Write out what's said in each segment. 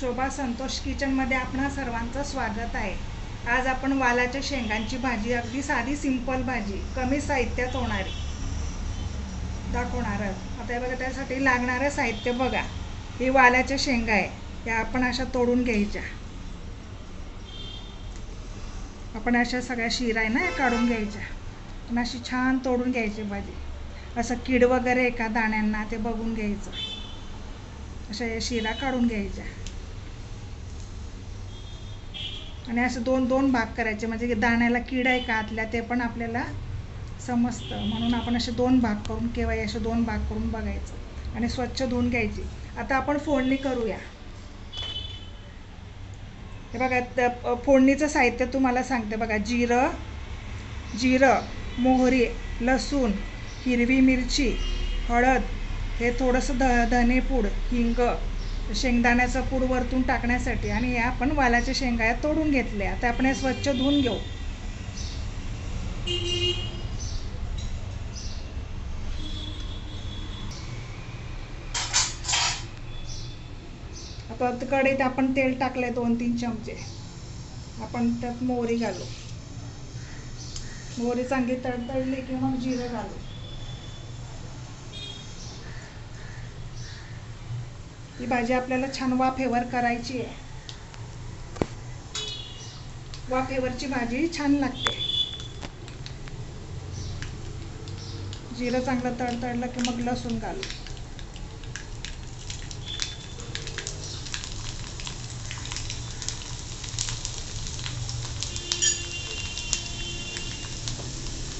शोभा संतोष किचनमध्ये आपणा सर्वांचं स्वागत आहे। आज आपण वालाच्या शेंगांची भाजी, अगदी साधी सिंपल भाजी, कमी साहित्यात होणारी दाखवणार आहोत। आता हे बघा, त्यासाठी लागणारे साहित्य बघा। हे वालाच्या शेंगा आहे, त्या आपण अशा तोडून घ्यायच्या। आपण अशा सगळ्या शिरा आहे ना काढून घ्यायच्या आणि अशी छान तोडून घ्यायची भाजी। असं कीड वगैरे एका दाण्यांना ते बघून घ्यायचं। अशा शिरा काढून घ्यायच्या आणि असं दोन दोन भाग करायचे, म्हणजे दाण्याला कीड आहे का आतल्या ते पण आपल्याला समजतं, म्हणून आपण असे दोन भाग करून किंवा असे दोन भाग करून बघायचं आणि स्वच्छ धुवून घ्यायची। आता आपण फोडणी करूया। हे बघा, फोडणीचं साहित्य तुम्हाला सांगते बघा। जिरं, मोहरी, लसूण, हिरवी मिरची, हळद, हे थोडंसं धनेपूड, हिंग, शेंगदाण्याचं पूड वरतून टाकण्यासाठी, आणि या आपण वालाच्या शेंगा तोडून घेतल्या। आता आपण हे स्वच्छ धुवून घेऊ। आता कढईत आपण तेल टाकले 2-3 चमचे। आपण त्यात मोहरी घालू। मोहरी चांगली तडतडली की मग जिरं घालू। ही भाजी आपल्याला छान वाफेवर करायची आहे। वाफेवरची भाजी छान लागते। जिरं चांगलं तडतडलं की मग लसूण घालू।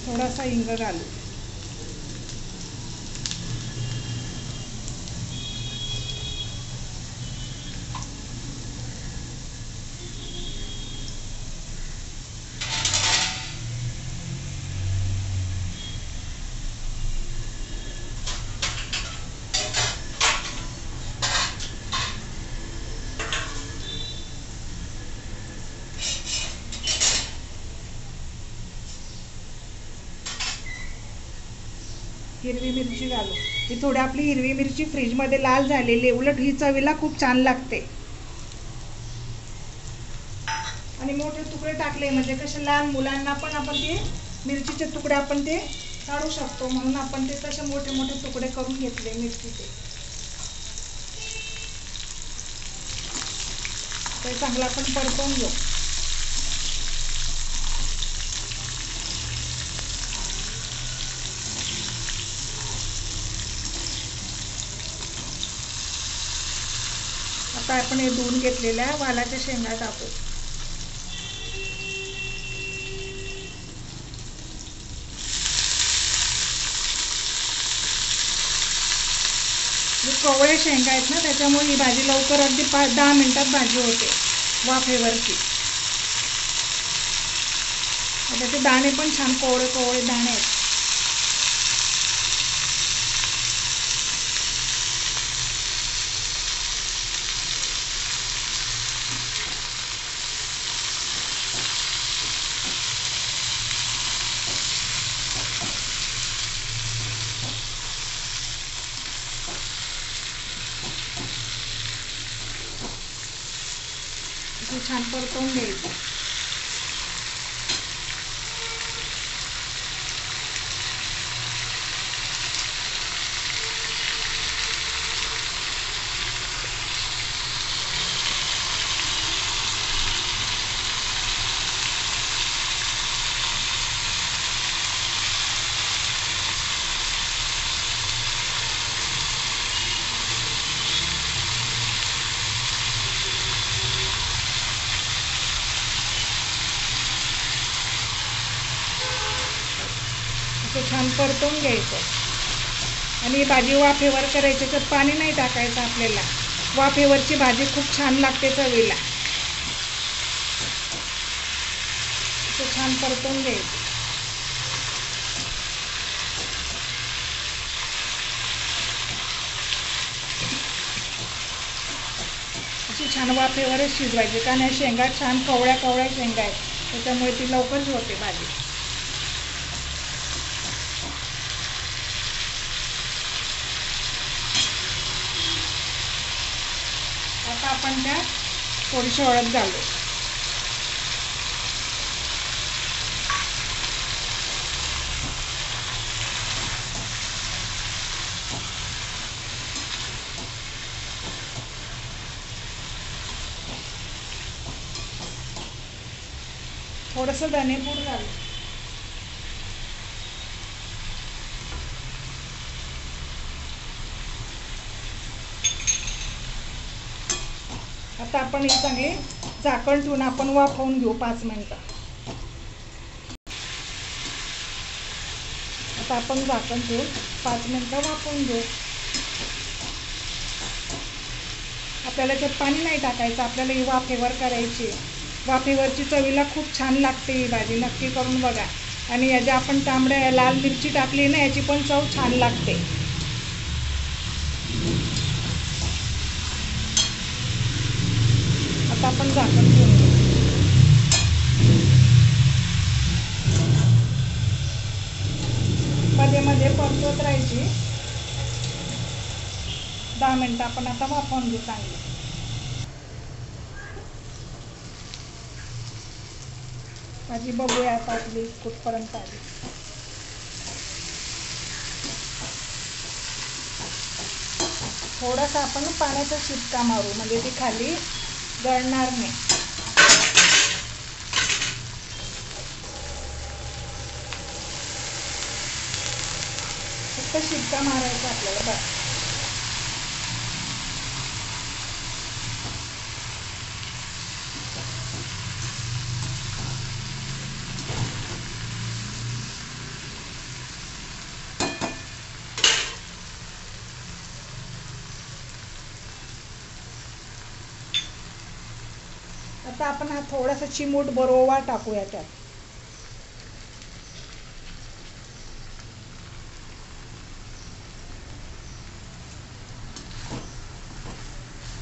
थोडासा हिंग घालू। हिरवी मिरची घालू। ही थोडी आपली हिरवी मिरची फ्रीजमध्ये लाल झालेली आहे, उलट ही चवीला खूप छान लागते। आणि मोठे तुकडे टाकले म्हणजे कसे लहान मुलांना पण आपण ते मिरचीचे तुकडे आपण ते काढू शकतो, म्हणून आपण ते तसे मोठे मोठे तुकडे करून घेतले मिरचीचे। ते चांगलं आपण परतवून घेऊ। आता आपण हे धुवून घेतलेल्या वालाच्या शेंगा टाकू। कवळे शेंगा आहेत ना, त्याच्यामुळे ही भाजी लवकर अगदी 5-10 मिनिटात भाजी होते वाफेवरची। आता ते दाणे पण छान कोवळे कोवळे दाणे आहेत। छान परतवून घ्यायचं। छान परतवून घ्यायचं आणि भाजी वाफेवर करायची, तर पाणी नाही टाकायचं आपल्याला। वाफेवरची भाजी खूप छान लागते चवीला। छान परतवून घ्यायचं। अशी छान वाफेवरच शिजवायची, कारण या शेंगा छान कवळ्या कवळ्या शेंगा आहेत, त्याच्यामुळे ती लवकरच होते भाजी। आपण त्यात थोडीशी हळद घालू. थोडंसं धनेपूड घालू. आता आपण ही चांगली झाकण ठेवून आपण वाफवून घेऊ 5 मिनिटं. आता आपण झाकण ठेवून 5 मिनिटं वाफवून घेऊ. आपल्याला त्यात पाणी नाही टाकायचं, आपल्याला ही वाफेवर करायची. वाफेवरची चवीला खूप छान लागते ही भाजी, नक्की करून बघा. आणि याची आपण तांबड्या लाल मिरची टाकली ना, याची पण चव छान लागते. आता आपण झाकण ठेवून घेऊ. मध्ये मध्ये परतवत राहायची. 10 मिनिटं आपण आता वाफवून घेऊ चांगली. भाजी बघूया आता आपली कुठपर्यंत आली. थोडासा आपण पाण्याचा शिपका मारू, म्हणजे ती खाली गळणार नाही. फक्त शिपका मारायचा आपल्याला बस. आता आपण हा थोडासा चिमूट बरोवा टाकूया त्यात.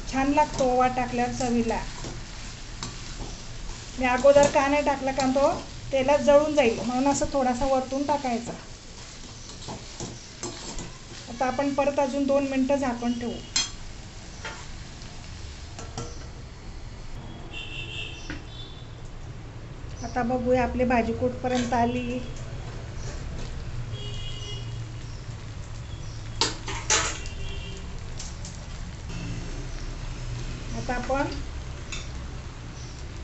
छान लागतो ओवा टाकल्यावर चवीला. मी अगोदर का नाही टाकला, कारण तो तेलात जळून जाईल, म्हणून असं थोडासा वरतून टाकायचा. आता आपण परत अजून 2 मिनिटं झाकण ठेवू. आता बघूया आपली भाजी कुठपर्यंत आली.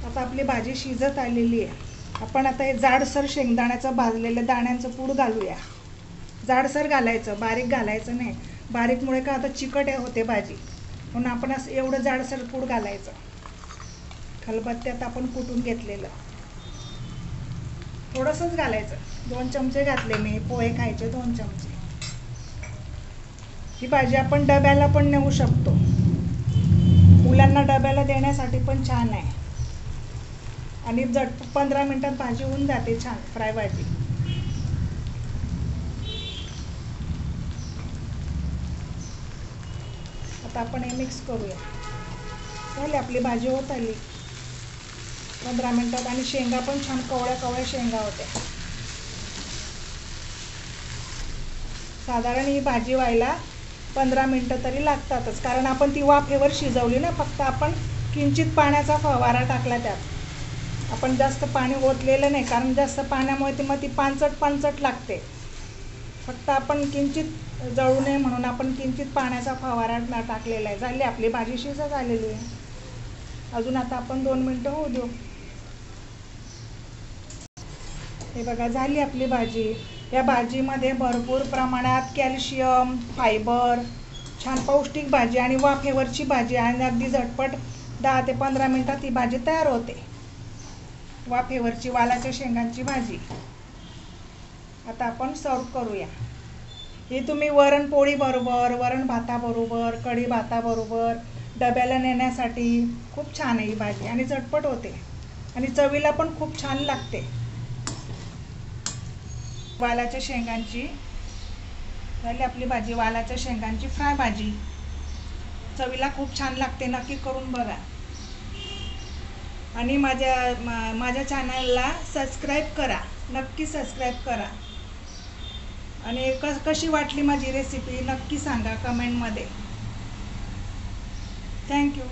आता आपली भाजी शिजत आलेली आहे. आपण आता हे जाडसर शेंगदाण्याचं भाजलेलं दाण्यांचं पूड घालूया. जाडसर घालायचं, बारीक घालायचं नाही. बारीकमुळे का आता चिकट होते भाजी, म्हणून आपण असं एवढं जाडसर पूड घालायचं. खलबत्त्यात आपण कुटून घेतलेलं थोडंसंच घालायचं. 2 चमचे घातले मी, पोहे खायचे 2 चमचे. ही भाजी आपण डब्याला पण नेऊ शकतो, मुलांना डब्याला देण्यासाठी पण छान आहे. आणि झटपट 15 मिनिटात भाजी होऊन जाते छान फ्राय भाजी. आता आपण हे मिक्स करूया. झाली आपली भाजी होत आली 15 मिनिटात. आणि शेंगा पण छान कवळ्या कवळ्या शेंगा होत्या. साधारण ही भाजी व्हायला 15 मिनिटं तरी लागतातच, कारण आपण ती वाफेवर शिजवली ना. फक्त आपण किंचित पाण्याचा फवारा टाकला त्यात. आपण जास्त पाणी ओतलेलं नाही, कारण जास्त पाण्यामुळे मग ती पांचट लागते. फक्त आपण किंचित जळू नये म्हणून आपण किंचित पाण्याचा फवारा टाकलेला आहे. झाली आपली भाजी शिजत आलेली आहे. अजून आता आपण 2 मिनिटं होऊ देऊ. हे बघा, झाली आपली भाजी. या भाजीमध्ये भरपूर प्रमाणात कॅल्शियम, फायबर, छान पौष्टिक भाजी आणि वाफेवरची भाजी. आणि अगदी झटपट 10 ते 15 मिनिटात ही भाजी तयार होते. वाफेवरची वालाच्या शेंगांची भाजी. आता आपण सर्व करूया. ही तुम्ही वरण पोळी बरोबर, वरण भाताबरोबर, कढी भाताबरोबर डब्याला नेण्यासाठी खूप छान आहे ही भाजी. आणि झटपट होते आणि चवीला पण खूप छान लागते. वालाच्या शेंगांची झाली आपली भाजी. वालाच्या शेंगांची फ्राय भाजी चवीला खूप छान लागते, नक्की करून बघा. आणि माझ्या चॅनलला सबस्क्राईब करा, नक्की सबस्क्राईब करा. आणि कशी वाटली माझी रेसिपी नक्की सांगा कमेंटमध्ये. थँक्यू.